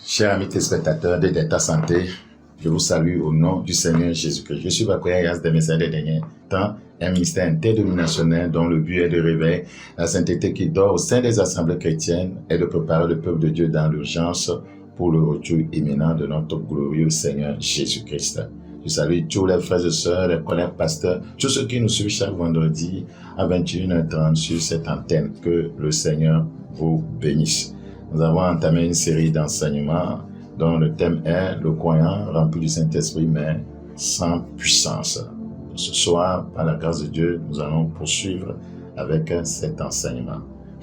Chers amis téléspectateurs de Delta Santé, je vous salue au nom du Seigneur Jésus-Christ. Je suis Bakoya des messages des derniers temps, un ministère interdénominationnel dont le but est de réveiller la sainteté qui dort au sein des assemblées chrétiennes et de préparer le peuple de Dieu dans l'urgence pour le retour imminent de notre glorieux Seigneur Jésus-Christ. Je salue tous les frères et sœurs, les collègues pasteurs, tous ceux qui nous suivent chaque vendredi à 21h30 sur cette antenne. Que le Seigneur vous bénisse. Nous avons entamé une série d'enseignements dont le thème est le croyant rempli du Saint-Esprit mais sans puissance. Ce soir, par la grâce de Dieu, nous allons poursuivre avec cet enseignement.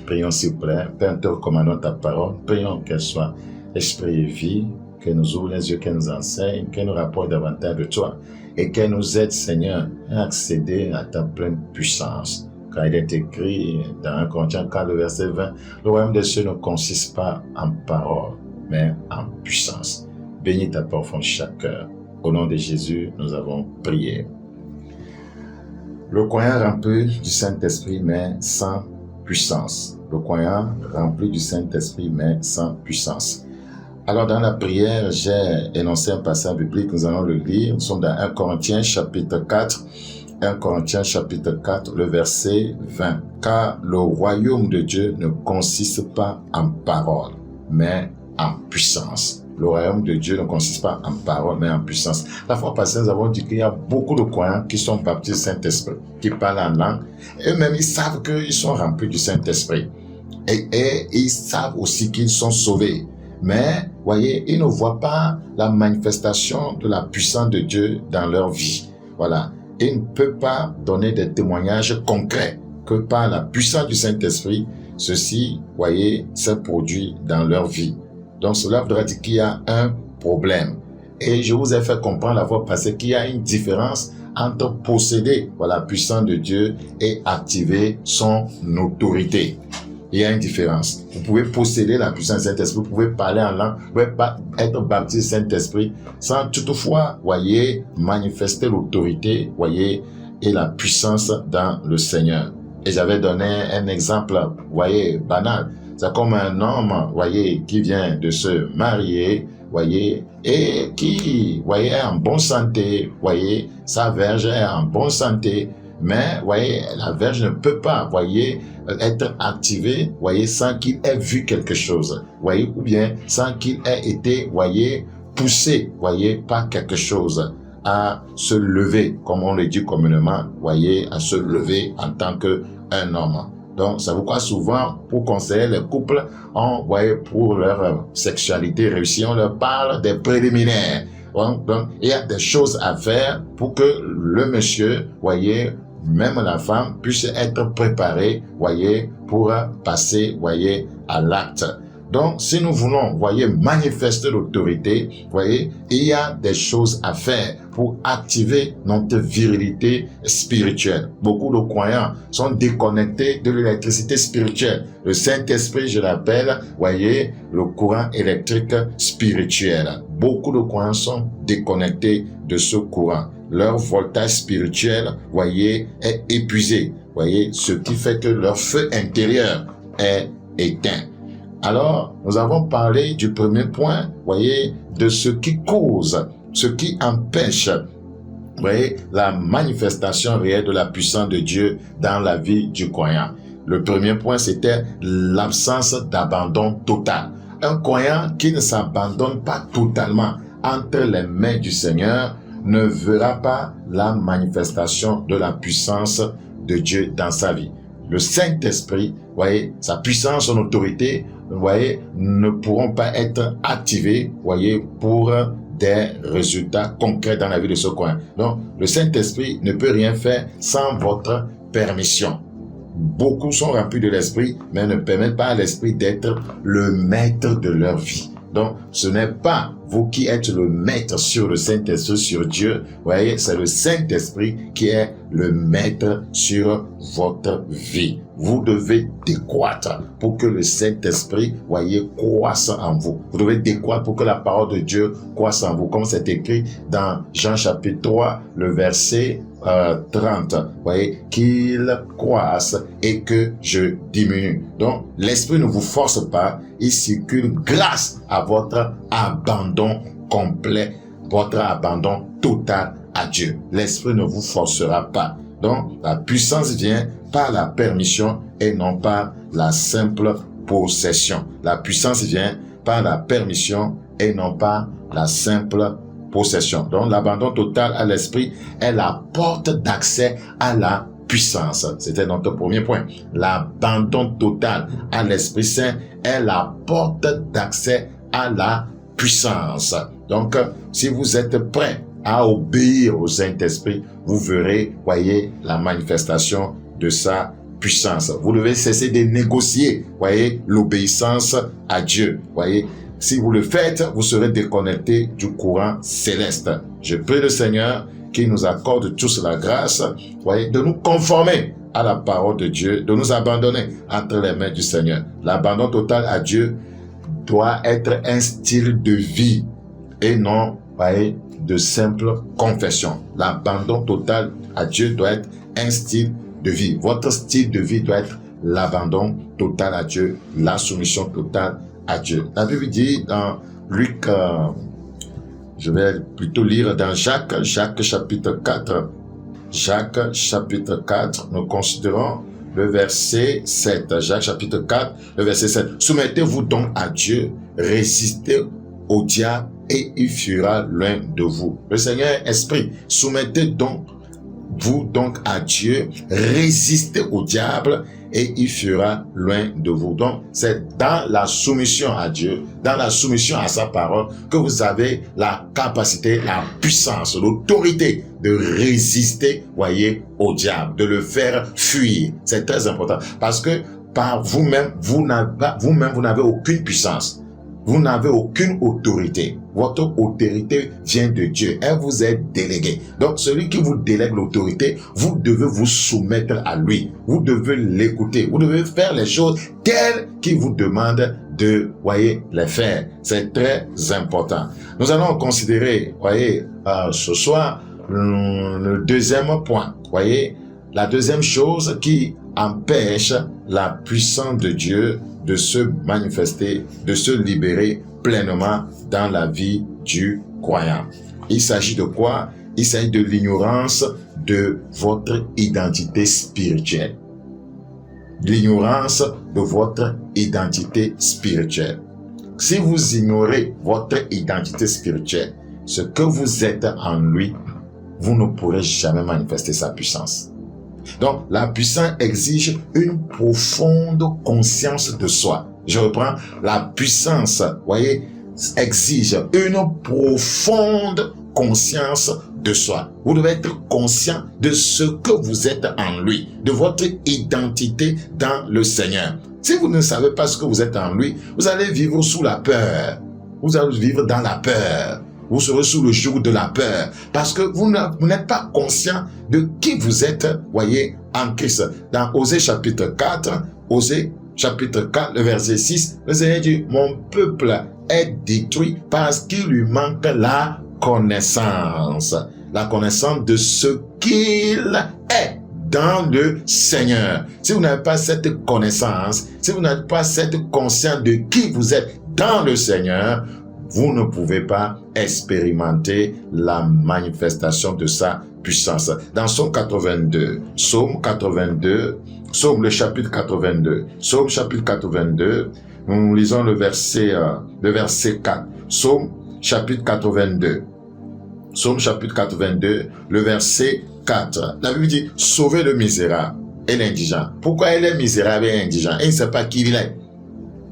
Prions s'il vous plaît. Père, nous te recommandons ta parole. Prions qu'elle soit esprit et vie, qu'elle nous ouvre les yeux, qu'elle nous enseigne, qu'elle nous rapporte davantage de toi et qu'elle nous aide, Seigneur, à accéder à ta pleine puissance. Car il est écrit dans 1 Corinthiens 4, le verset 20, le royaume des cieux ne consiste pas en parole, mais en puissance. Bénis ta parole en chaque cœur. Au nom de Jésus, nous avons prié. Le croyant rempli du Saint-Esprit, mais sans puissance. Le croyant rempli du Saint-Esprit, mais sans puissance. Alors, dans la prière, j'ai énoncé un passage biblique, nous allons le lire. Nous sommes dans 1 Corinthiens chapitre 4. 1 Corinthiens chapitre 4, le verset 20. Car le royaume de Dieu ne consiste pas en parole, mais en puissance. Le royaume de Dieu ne consiste pas en parole, mais en puissance. La fois passée, nous avons dit qu'il y a beaucoup de croyants qui sont baptisés du Saint-Esprit, qui parlent en langue. Eux-mêmes, ils savent qu'ils sont remplis du Saint-Esprit. Et ils savent aussi qu'ils sont sauvés. Mais, voyez, ils ne voient pas la manifestation de la puissance de Dieu dans leur vie. Voilà. Ils ne peuvent pas donner des témoignages concrets que par la puissance du Saint-Esprit, ceci, voyez, s'est produit dans leur vie. Donc cela voudra dire qu'il y a un problème. Et je vous ai fait comprendre la fois passée qu'il y a une différence entre posséder la puissance de Dieu et activer son autorité. Il y a une différence. Vous pouvez posséder la puissance du Saint-Esprit, vous pouvez parler en langue, vous pouvez pas être baptisé du Saint-Esprit sans toutefois, voyez, manifester l'autorité, voyez, et la puissance dans le Seigneur. Et j'avais donné un exemple, voyez, banal. C'est comme un homme, voyez, qui vient de se marier, voyez, et qui, voyez, est en bonne santé, voyez, sa verge est en bonne santé, mais, voyez, la verge ne peut pas, voyez, être activée, voyez, sans qu'il ait vu quelque chose, voyez, ou bien sans qu'il ait été, voyez, poussé, voyez, par quelque chose à se lever, comme on le dit communément, voyez, à se lever en tant qu'un homme. Donc, c'est pourquoi souvent, pour conseiller les couples, voyez, pour leur sexualité réussie, on leur parle des préliminaires. Donc, il y a des choses à faire pour que le monsieur, voyez, même la femme puisse être préparée, voyez, pour passer, voyez, à l'acte. Donc, si nous voulons, voyez, manifester l'autorité, voyez, il y a des choses à faire pour activer notre virilité spirituelle. Beaucoup de croyants sont déconnectés de l'électricité spirituelle. Le Saint-Esprit, je l'appelle, voyez, le courant électrique spirituel. Beaucoup de croyants sont déconnectés de ce courant. Leur voltage spirituel, voyez, est épuisé. Voyez, ce qui fait que leur feu intérieur est éteint. Alors, nous avons parlé du premier point, voyez, de ce qui cause, ce qui empêche, voyez, la manifestation réelle de la puissance de Dieu dans la vie du croyant. Le premier point, c'était l'absence d'abandon total. Un croyant qui ne s'abandonne pas totalement entre les mains du Seigneur ne verra pas la manifestation de la puissance de Dieu dans sa vie. Le Saint-Esprit, voyez, sa puissance, son autorité, voyez, ne pourront pas être activés, voyez, pour des résultats concrets dans la vie de ce croyant. Donc, le Saint-Esprit ne peut rien faire sans votre permission. Beaucoup sont remplis de l'Esprit, mais ne permettent pas à l'Esprit d'être le maître de leur vie. Donc, ce n'est pas, vous qui êtes le maître sur le Saint-Esprit, sur Dieu, voyez, c'est le Saint-Esprit qui est le maître sur votre vie. Vous devez décroître pour que le Saint-Esprit, voyez, croisse en vous. Vous devez décroître pour que la parole de Dieu croisse en vous. Comme c'est écrit dans Jean chapitre 3, le verset 30. Voyez, qu'il croisse et que je diminue. Donc, l'Esprit ne vous force pas, il circule grâce à votre abandon complet, votre abandon total à Dieu. L'Esprit ne vous forcera pas. Donc, la puissance vient par la permission et non par la simple possession. La puissance vient par la permission et non par la simple possession. Donc, l'abandon total à l'Esprit est la porte d'accès à la puissance. C'était notre premier point. L'abandon total à l'Esprit Saint est la porte d'accès à la puissance. Donc, si vous êtes prêt à obéir au Saint-Esprit, vous verrez, voyez, la manifestation de sa puissance. Vous devez cesser de négocier, voyez, l'obéissance à Dieu. Voyez, si vous le faites, vous serez déconnecté du courant céleste. Je prie le Seigneur qu'il nous accorde tous la grâce, voyez, de nous conformer à la parole de Dieu, de nous abandonner entre les mains du Seigneur. L'abandon total à Dieu doit être un style de vie et non, voyez, de simple confession. L'abandon total à Dieu doit être un style de vie. Votre style de vie doit être l'abandon total à Dieu, la soumission totale à Dieu. La Bible dit dans Luc, je vais plutôt lire dans Jacques chapitre 4. Jacques chapitre 4, nous considérons le verset 7. Jacques chapitre 4, le verset 7. Soumettez-vous donc à Dieu, résistez au diable et il fuira loin de vous. Le Seigneur est esprit. Soumettez-vous donc à Dieu, résistez au diable et il fuira loin de vous. Donc, c'est dans la soumission à Dieu, dans la soumission à sa parole, que vous avez la capacité, la puissance, l'autorité de résister, voyez, au diable, de le faire fuir. C'est très important parce que par vous-même, vous n'avez aucune puissance. Vous n'avez aucune autorité. Votre autorité vient de Dieu. Elle vous est déléguée. Donc, celui qui vous délègue l'autorité, vous devez vous soumettre à lui. Vous devez l'écouter. Vous devez faire les choses telles qu'il vous demande de, voyez, les faire. C'est très important. Nous allons considérer, voyez, ce soir, le deuxième point. Voyez, la deuxième chose qui empêche la puissance de Dieu de se manifester, de se libérer pleinement dans la vie du croyant. Il s'agit de quoi? Il s'agit de l'ignorance de votre identité spirituelle. L'ignorance de votre identité spirituelle. Si vous ignorez votre identité spirituelle, ce que vous êtes en lui, vous ne pourrez jamais manifester sa puissance. Donc, la puissance exige une profonde conscience de soi. Je reprends, la puissance, voyez, exige une profonde conscience de soi. Vous devez être conscient de ce que vous êtes en lui, de votre identité dans le Seigneur. Si vous ne savez pas ce que vous êtes en lui, vous allez vivre sous la peur. Vous allez vivre dans la peur. Vous serez sous le joug de la peur parce que vous n'êtes pas conscient de qui vous êtes, voyez, en Christ. Dans Osée chapitre 4, le verset 6, le Seigneur dit, mon peuple est détruit parce qu'il lui manque la connaissance de ce qu'il est dans le Seigneur. Si vous n'avez pas cette connaissance, si vous n'avez pas cette conscience de qui vous êtes dans le Seigneur, vous ne pouvez pas expérimenter la manifestation de sa puissance. Dans Psaume le chapitre 82, nous lisons le verset 4. Psaume chapitre 82, le verset 4. La Bible dit, sauvez le misérable et l'indigent. Pourquoi il est misérable et indigent? Il ne sait pas qui il est.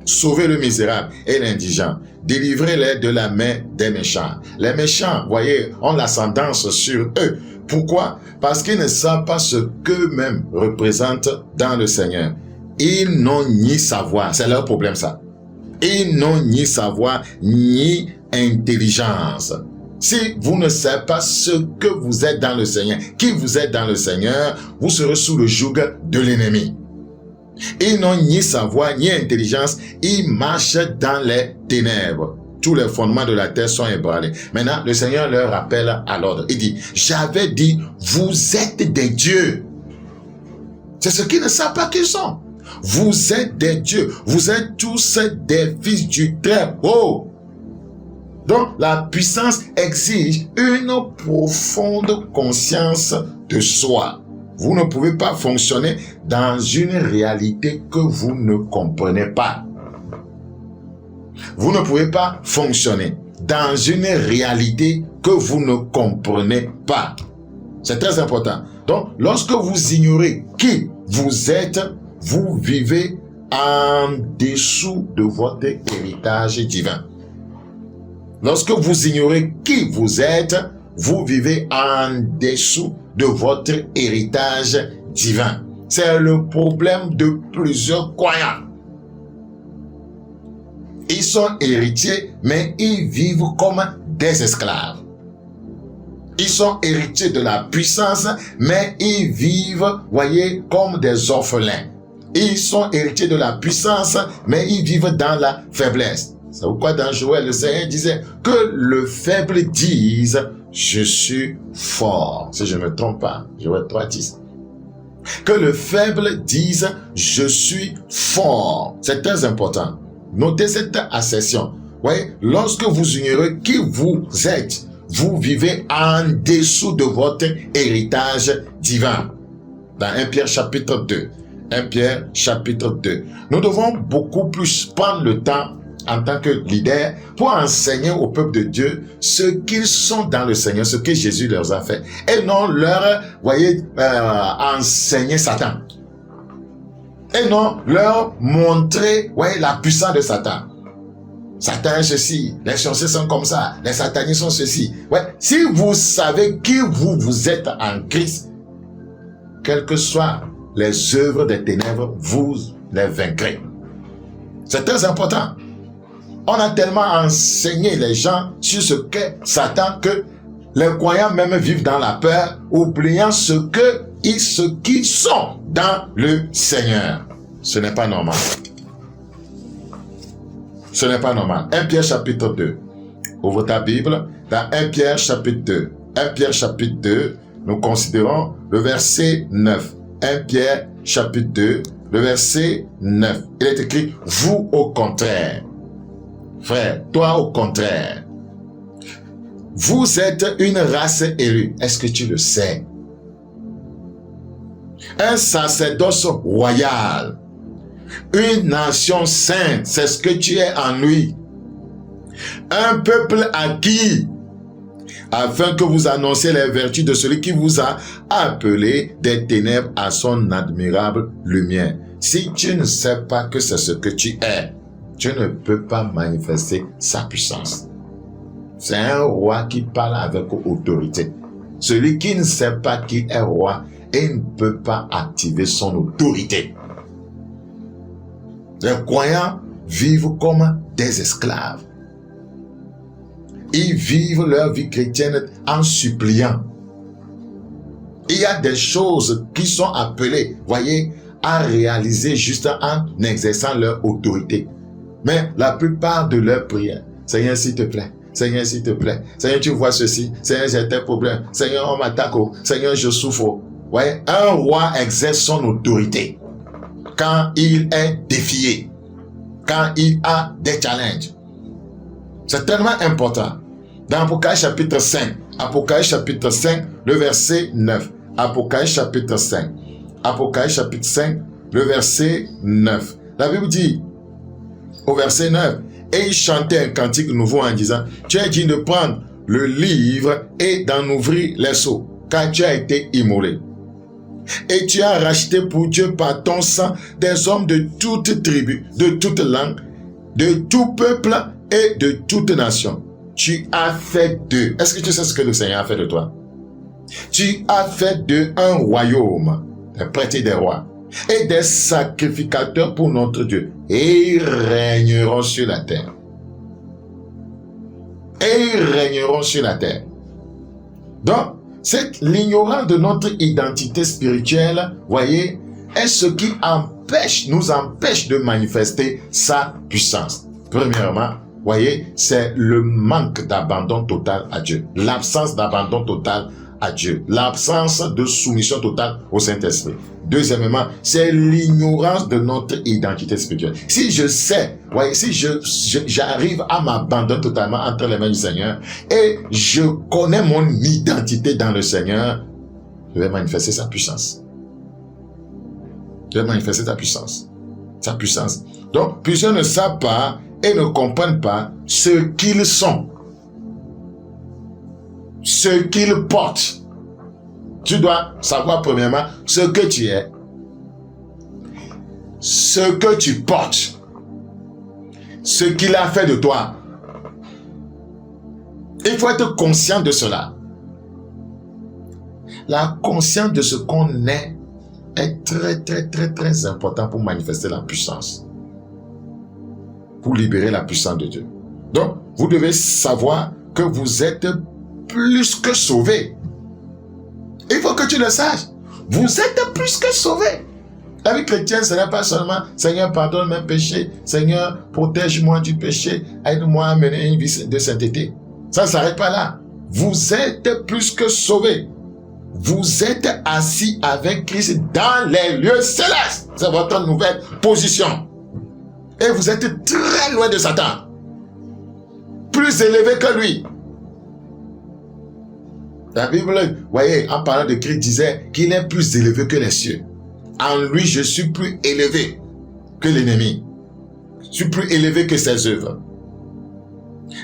Sauvez le misérable et l'indigent. Délivrez-les de la main des méchants. Les méchants, voyez, ont l'ascendance sur eux. Pourquoi? Parce qu'ils ne savent pas ce qu'eux-mêmes représentent dans le Seigneur. Ils n'ont ni savoir. C'est leur problème, ça. Ils n'ont ni savoir, ni intelligence. Si vous ne savez pas ce que vous êtes dans le Seigneur, qui vous êtes dans le Seigneur, vous serez sous le joug de l'ennemi. Ils n'ont ni savoir, ni intelligence, ils marchent dans les ténèbres. Tous les fondements de la terre sont ébranlés. Maintenant, le Seigneur leur rappelle à l'ordre. Il dit, j'avais dit, vous êtes des dieux. C'est ce qu'ils ne savent pas qu'ils sont. Vous êtes des dieux. Vous êtes tous des fils du Très-Haut. Donc, la puissance exige une profonde conscience de soi. Vous ne pouvez pas fonctionner dans une réalité que vous ne comprenez pas. Vous ne pouvez pas fonctionner dans une réalité que vous ne comprenez pas. C'est très important. Donc, lorsque vous ignorez qui vous êtes, vous vivez en dessous de votre héritage divin. Lorsque vous ignorez qui vous êtes, vous vivez en dessous de votre héritage divin. C'est le problème de plusieurs croyants. Ils sont héritiers, mais ils vivent comme des esclaves. Ils sont héritiers de la puissance, mais ils vivent, voyez, comme des orphelins. Ils sont héritiers de la puissance, mais ils vivent dans la faiblesse. C'est pourquoi dans Joël, le Seigneur disait que le faible dise, je suis fort. Si je ne me trompe pas, Joël 3:10. Que le faible dise, je suis fort. C'est très important. Notez cette assertion. Voyez, lorsque vous ignorez qui vous êtes, vous vivez en dessous de votre héritage divin. Dans 1 Pierre chapitre 2. 1 Pierre chapitre 2. Nous devons beaucoup plus prendre le temps en tant que leader pour enseigner au peuple de Dieu ce qu'ils sont dans le Seigneur, ce que Jésus leur a fait. Et non leur, voyez, enseigner Satan. Et non leur montrer, voyez, la puissance de Satan. Satan est ceci, les sorciers sont comme ça, les satanistes sont ceci. Ouais, si vous savez qui vous êtes en Christ, quelles que soient les œuvres des ténèbres, vous les vaincrez. C'est très important. On a tellement enseigné les gens sur ce qu'est Satan que les croyants même vivent dans la peur, oubliant ce qu'ils sont dans le Seigneur. Ce n'est pas normal. Ce n'est pas normal. 1 Pierre chapitre 2. Ouvre ta Bible dans 1 Pierre chapitre 2. 1 Pierre chapitre 2, nous considérons le verset 9. 1 Pierre chapitre 2, le verset 9. Il est écrit, vous au contraire. Frère, toi au contraire. Vous êtes une race élue. Est-ce que tu le sais? Un sacerdoce royal. Une nation sainte. C'est ce que tu es en lui. Un peuple acquis. Afin que vous annonciez les vertus de celui qui vous a appelé des ténèbres à son admirable lumière. Si tu ne sais pas que c'est ce que tu es, tu ne peux pas manifester sa puissance. C'est un roi qui parle avec autorité. Celui qui ne sait pas qui est roi et ne peut pas activer son autorité. Les croyants vivent comme des esclaves. Ils vivent leur vie chrétienne en suppliant. Il y a des choses qui sont appelées, voyez, à réaliser juste en exerçant leur autorité. Mais la plupart de leurs prières, Seigneur s'il te plaît, Seigneur s'il te plaît, Seigneur tu vois ceci, Seigneur j'ai tel problème, Seigneur on m'attaque, Seigneur je souffre. Voyez, un roi exerce son autorité quand il est défié, quand il a des challenges. C'est tellement important. Dans Apocalypse chapitre 5, Apocalypse chapitre 5, le verset 9. Apocalypse chapitre 5. Apocalypse chapitre 5, le verset 9. La Bible dit, au verset 9, et il chantait un cantique nouveau en disant, tu es digne de prendre le livre et d'en ouvrir les sceaux, car tu as été immolé. Et tu as racheté pour Dieu par ton sang des hommes de toute tribu, de toute langue, de tout peuple et de toute nation. Tu as fait d'eux. Est-ce que tu sais ce que le Seigneur a fait de toi? Tu as fait d'eux un royaume, des prêtres et des rois, et des sacrificateurs pour notre Dieu. Et ils régneront sur la terre. et ils régneront sur la terre. Donc, l'ignorance de notre identité spirituelle, voyez, est ce qui nous empêche de manifester sa puissance. Premièrement, voyez, c'est le manque d'abandon total à Dieu, l'absence d'abandon total à Dieu, l'absence de soumission totale au Saint-Esprit. Deuxièmement, c'est l'ignorance de notre identité spirituelle. Si je sais, voyez, si j'arrive à m'abandonner totalement entre les mains du Seigneur et je connais mon identité dans le Seigneur, je vais manifester sa puissance. Je vais manifester sa puissance. Sa puissance. Donc, plusieurs ne savent pas et ne comprennent pas ce qu'ils sont. Ce qu'ils portent. Tu dois savoir premièrement ce que tu es, ce que tu portes, ce qu'il a fait de toi. Il faut être conscient de cela. La conscience de ce qu'on est très important pour manifester la puissance, pour libérer la puissance de Dieu. Donc, vous devez savoir que vous êtes plus que sauvé. Il faut que tu le saches. Vous êtes plus que sauvé. La vie chrétienne, ce n'est pas seulement Seigneur, pardonne mes péchés, Seigneur, protège-moi du péché, aide-moi à mener une vie de sainteté. Ça ne s'arrête pas là. Vous êtes plus que sauvé. Vous êtes assis avec Christ dans les lieux célestes. C'est votre nouvelle position. Et vous êtes très loin de Satan. Plus élevé que lui. La Bible, voyez, en parlant de Christ, disait qu'il est plus élevé que les cieux. En lui, je suis plus élevé que l'ennemi. Je suis plus élevé que ses œuvres.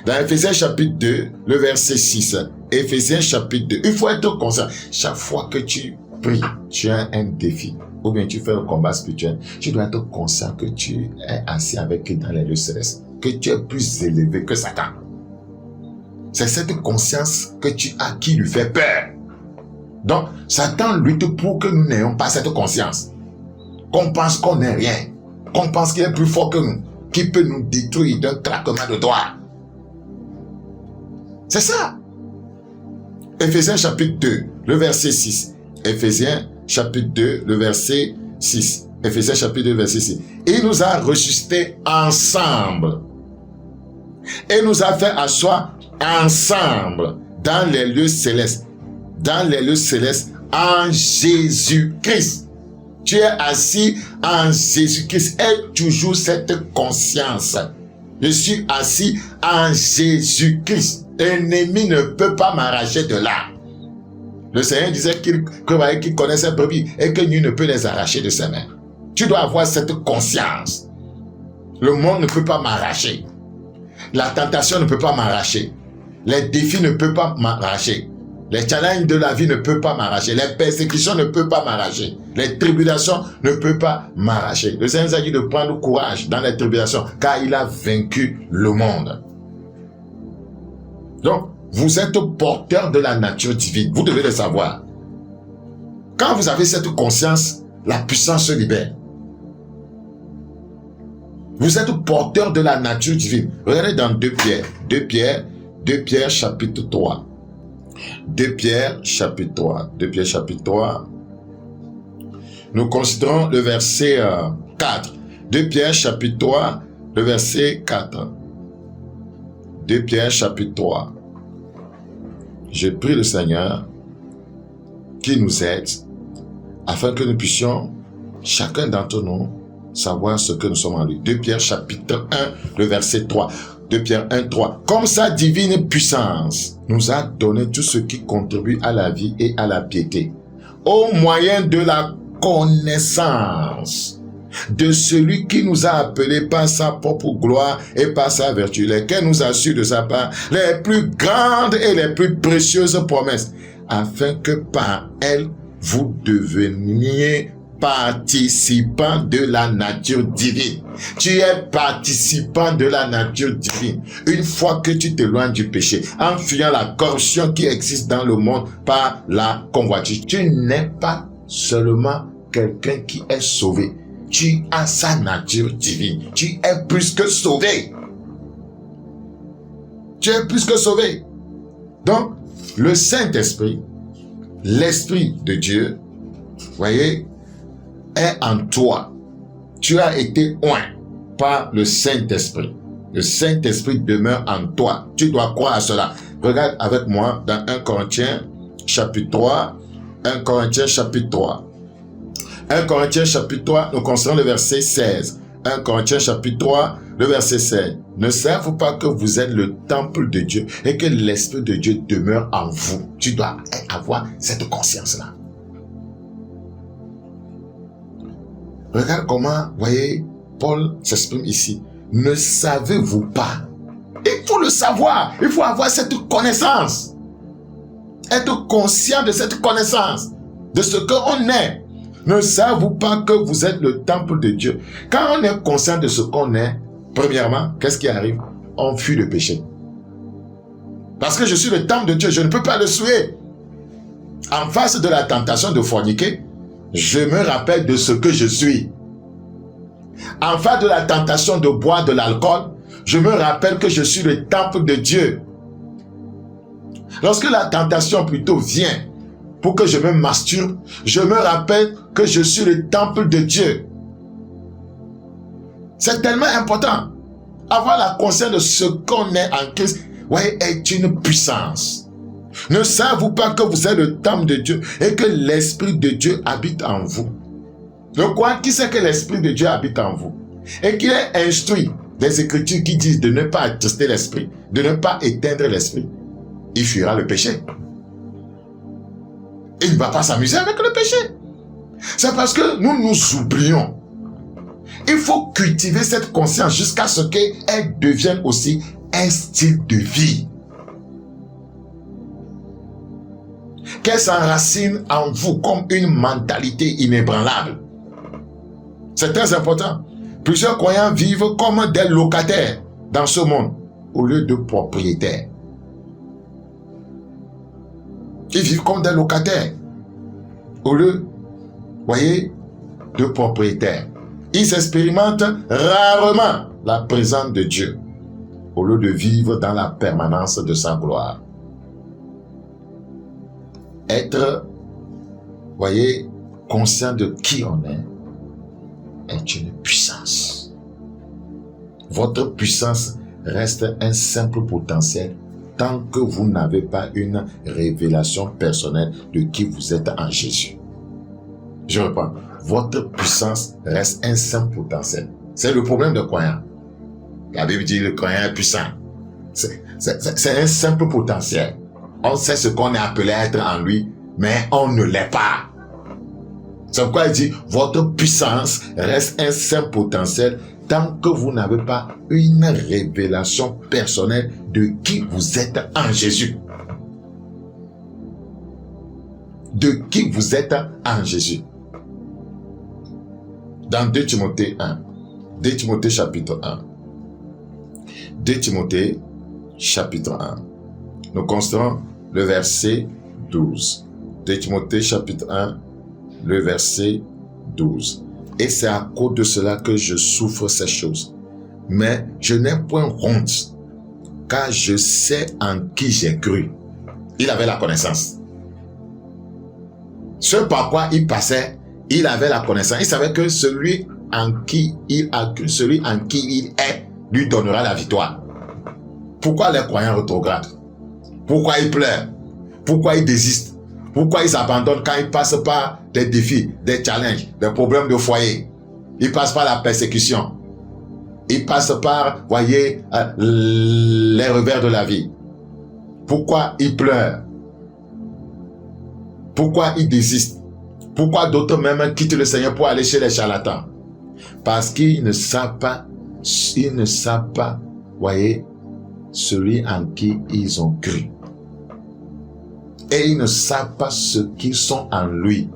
Dans Éphésiens chapitre 2, le verset 6, Éphésiens chapitre 2, il faut être conscient. Chaque fois que tu pries, tu as un défi, ou bien tu fais un combat spirituel, tu dois être conscient que tu es assis avec lui dans les lieux célestes, que tu es plus élevé que Satan. C'est cette conscience que tu as qui lui fait peur. Donc, Satan lutte pour que nous n'ayons pas cette conscience. Qu'on pense qu'on n'est rien. Qu'on pense qu'il est plus fort que nous. Qui peut nous détruire d'un claquement de doigts. C'est ça. Éphésiens chapitre 2, le verset 6. Éphésiens chapitre 2, le verset 6. Éphésiens chapitre 2, verset 6. Il nous a ressuscités ensemble. Et nous a fait asseoir ensemble dans les lieux célestes. Dans les lieux célestes en Jésus-Christ. Tu es assis en Jésus-Christ. Aie toujours cette conscience. Je suis assis en Jésus-Christ. L'ennemi ne peut pas m'arracher de là. Le Seigneur disait qu'il connaît ses brebis et que nul ne peut les arracher de ses mains. Tu dois avoir cette conscience. Le monde ne peut pas m'arracher. La tentation ne peut pas m'arracher. Les défis ne peuvent pas m'arracher. Les challenges de la vie ne peuvent pas m'arracher. Les persécutions ne peuvent pas m'arracher. Les tribulations ne peuvent pas m'arracher. Le Seigneur nous a dit de prendre courage dans les tribulations, car il a vaincu le monde. Donc, vous êtes porteur de la nature divine. Vous devez le savoir. Quand vous avez cette conscience, la puissance se libère. Vous êtes porteur de la nature divine. Regardez dans 2 Pierre. 2 Pierre chapitre 3. 2 Pierre chapitre 3. 2 Pierre chapitre 3. Nous considérons le verset 4. 2 Pierre chapitre 3, le verset 4. 2 Pierre chapitre 3. Je prie le Seigneur qui nous aide afin que nous puissions, chacun d'entre nous, savoir ce que nous sommes en lui. 2 Pierre chapitre 1, le verset 3. 2 Pierre 1, 3. Comme sa divine puissance nous a donné tout ce qui contribue à la vie et à la piété, au moyen de la connaissance de celui qui nous a appelés par sa propre gloire et par sa vertu, lesquels nous assurent de sa part les plus grandes et les plus précieuses promesses, afin que par elles vous deveniez participant de la nature divine. Tu es participant de la nature divine. Une fois que tu t'éloignes du péché, en fuyant la corruption qui existe dans le monde par la convoitise, tu n'es pas seulement quelqu'un qui est sauvé. Tu as sa nature divine. Tu es plus que sauvé. tu es plus que sauvé. Donc, le Saint-Esprit, l'Esprit de Dieu, voyez, est en toi. Tu as été oint par le Saint-Esprit. Le Saint-Esprit demeure en toi. Tu dois croire à cela. Regarde avec moi dans 1 Corinthiens chapitre 3. 1 Corinthiens chapitre 3. 1 Corinthiens chapitre 3, nous considérons le verset 16. 1 Corinthiens chapitre 3, le verset 16. Ne savez-vous pas que vous êtes le temple de Dieu et que l'Esprit de Dieu demeure en vous? Tu dois avoir cette conscience-là. Regarde comment, voyez, Paul s'exprime ici. Ne savez-vous pas? Il faut le savoir. Il faut avoir cette connaissance. Être conscient de cette connaissance, de ce qu'on est. Ne savez-vous pas que vous êtes le temple de Dieu? Quand on est conscient de ce qu'on est, premièrement, qu'est-ce qui arrive? On fuit le péché. Parce que je suis le temple de Dieu, je ne peux pas le souiller. En face de la tentation de forniquer, je me rappelle de ce que je suis. En face de la tentation de boire de l'alcool, je me rappelle que je suis le temple de Dieu. Lorsque la tentation plutôt vient pour que je me masturbe, je me rappelle que je suis le temple de Dieu. C'est tellement important. Avoir la conscience de ce qu'on est en Christ, ouais, est une puissance. Ne savez-vous pas que vous êtes le temple de Dieu et que l'Esprit de Dieu habite en vous? Le quoi qui sait que l'Esprit de Dieu habite en vous et qu'il est instruit des Écritures qui disent de ne pas attrister l'Esprit, de ne pas éteindre l'Esprit, il fuira le péché. Il ne va pas s'amuser avec le péché. C'est parce que nous nous oublions. Il faut cultiver cette conscience jusqu'à ce qu'elle devienne aussi un style de vie. Qu'elle s'enracine en vous comme une mentalité inébranlable. C'est très important. Plusieurs croyants vivent comme des locataires dans ce monde au lieu de propriétaires. Ils vivent comme des locataires au lieu, voyez, de propriétaires. Ils expérimentent rarement la présence de Dieu au lieu de vivre dans la permanence de sa gloire. Être, voyez, conscient de qui on est une puissance. Votre puissance reste un simple potentiel tant que vous n'avez pas une révélation personnelle de qui vous êtes en Jésus. Je reprends. Votre puissance reste un simple potentiel. C'est le problème de croyant. La Bible dit que le croyant est puissant. C'est un simple potentiel. On sait ce qu'on est appelé à être en lui, mais on ne l'est pas. C'est pourquoi il dit, votre puissance reste un simple potentiel tant que vous n'avez pas une révélation personnelle de qui vous êtes en Jésus. De qui vous êtes en Jésus. Dans 2 Timothée 1, 2 Timothée chapitre 1, 2 Timothée chapitre 1, nous considérons le verset 12. 2 Timothée chapitre 1, le verset 12. Et c'est à cause de cela que je souffre ces choses. Mais je n'ai point honte, car je sais en qui j'ai cru. Il avait la connaissance. Ce par quoi il passait, il avait la connaissance. Il savait que celui en qui il a cru, celui en qui il est, lui donnera la victoire. Pourquoi les croyants rétrogradent? Pourquoi ils pleurent? Pourquoi ils désistent? Pourquoi ils abandonnent quand ils passent par des défis, des challenges, des problèmes de foyer? Ils passent par la persécution. Ils passent par, voyez, les revers de la vie. Pourquoi ils pleurent? Pourquoi ils désistent? Pourquoi d'autres même quittent le Seigneur pour aller chez les charlatans? Parce qu'ils ne savent pas, voyez, celui en qui ils ont cru. Et ils ne savent pas ce qu'ils sont en lui.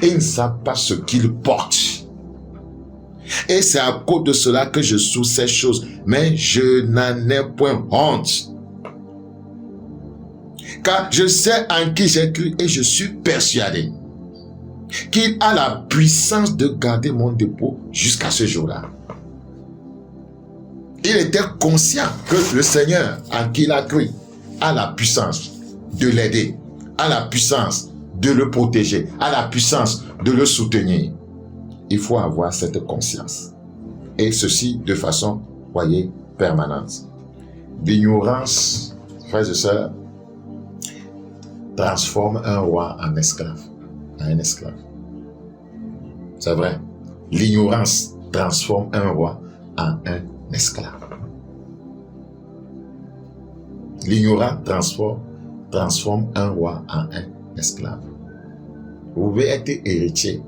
Et ils ne savent pas ce qu'ils portent. Et c'est à cause de cela que je souffre ces choses. Mais je n'en ai point honte. Car je sais en qui j'ai cru et je suis persuadé qu'il a la puissance de garder mon dépôt jusqu'à ce jour-là. Il était conscient que le Seigneur en qui il a cru a la puissance de l'aider, a la puissance de le protéger, a la puissance de le soutenir. Il faut avoir cette conscience. Et ceci de façon, voyez, permanente. L'ignorance, frères et sœurs, transforme un roi en esclave, C'est vrai. L'ignorance transforme un roi en un esclave. L'ignorant transforme un roi en un esclave. Vous pouvez être héritier,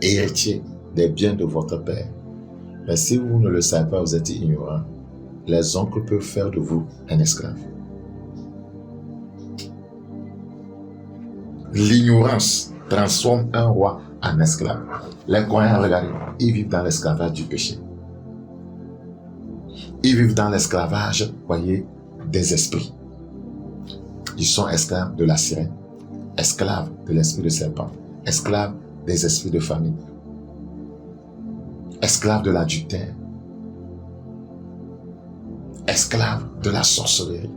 héritier des biens de votre père. Mais si vous ne le savez pas, vous êtes ignorant, les oncles peuvent faire de vous un esclave. L'ignorance transforme un roi en esclave. Les croyants, regardez, ils vivent dans l'esclavage du péché. Ils vivent dans l'esclavage, voyez, des esprits. Ils sont esclaves de la sirène, esclaves de l'esprit de serpent, esclaves des esprits de famille, esclaves de l'adultère, esclaves de la sorcellerie,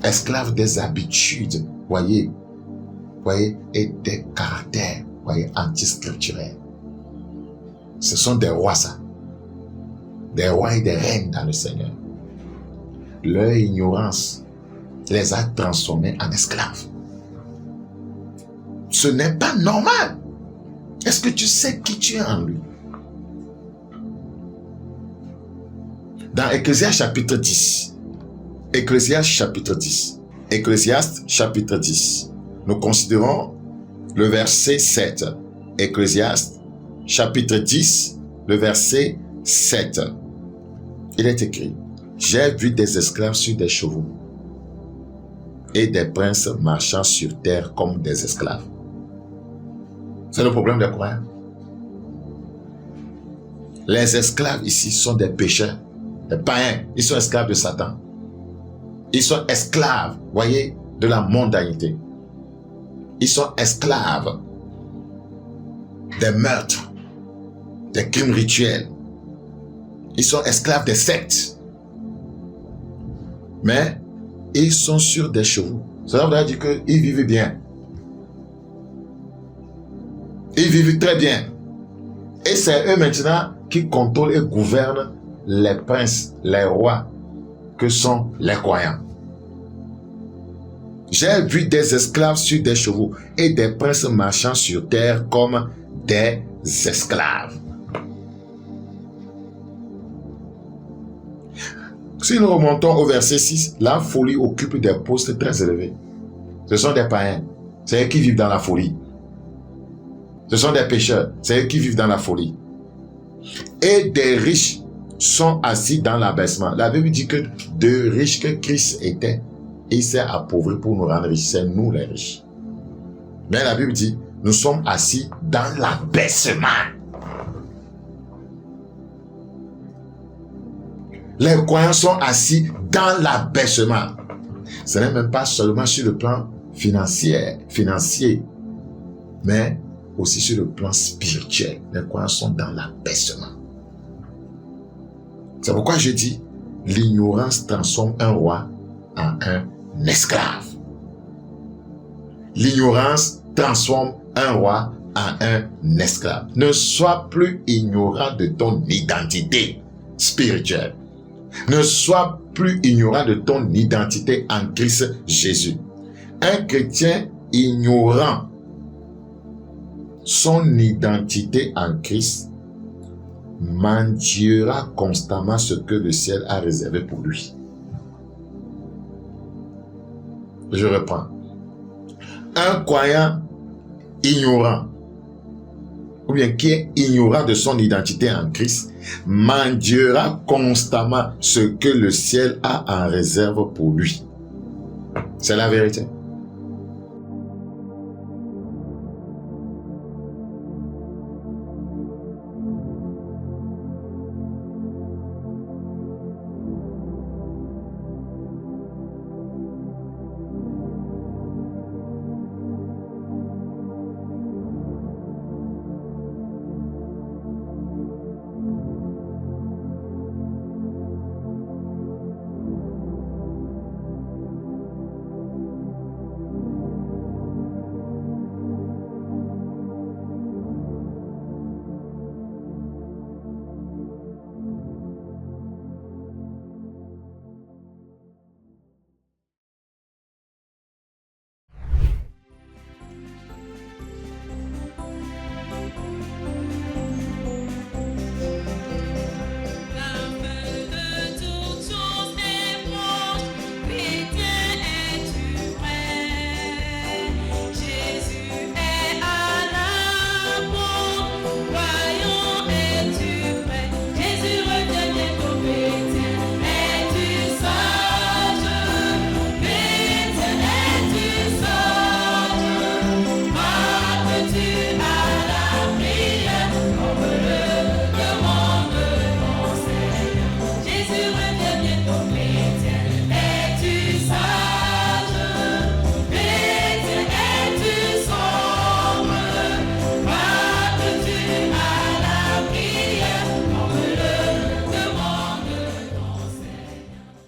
esclaves des habitudes, voyez, et des caractères, voyez, anti-scripturaires. Ce sont des rois, ça. Des rois et des reines dans le Seigneur. Leur ignorance les a transformés en esclaves. Ce n'est pas normal. Est-ce que tu sais qui tu es en lui? Dans Ecclésiaste chapitre 10, Ecclésiaste chapitre 10, nous considérons le verset 7. Ecclésiaste chapitre 10, le verset 7. Il est écrit: j'ai vu des esclaves sur des chevaux et des princes marchant sur terre comme des esclaves. C'est le problème des croyants. Les esclaves ici sont des pécheurs, des païens. Ils sont esclaves de Satan. Ils sont esclaves, voyez, de la mondanité. Ils sont esclaves des meurtres, des crimes rituels. Ils sont esclaves des sectes. Mais ils sont sur des chevaux. Cela veut dire qu'ils vivent bien. Ils vivent très bien. Et c'est eux maintenant qui contrôlent et gouvernent les princes, les rois, que sont les croyants. J'ai vu des esclaves sur des chevaux et des princes marchant sur terre comme des esclaves. Si nous remontons au verset 6, la folie occupe des postes très élevés. Ce sont des païens, c'est eux qui vivent dans la folie. Ce sont des pécheurs, c'est eux qui vivent dans la folie. Et des riches sont assis dans l'abaissement. La Bible dit que de riches que Christ était, il s'est appauvri pour nous rendre riches. C'est nous les riches. Mais la Bible dit, nous sommes assis dans l'abaissement. Les croyants sont assis dans l'abaissement. Ce n'est même pas seulement sur le plan financier, mais aussi sur le plan spirituel. Les croyants sont dans l'abaissement. C'est pourquoi je dis, l'ignorance transforme un roi en un esclave. L'ignorance transforme un roi en un esclave. Ne sois plus ignorant de ton identité spirituelle. Ne sois plus ignorant de ton identité en Christ Jésus. Un chrétien ignorant son identité en Christ mendiera constamment ce que le ciel a réservé pour lui. Je reprends. Un croyant ignorant, ou bien qui est ignorant de son identité en Christ, mendiera constamment ce que le ciel a en réserve pour lui. C'est la vérité.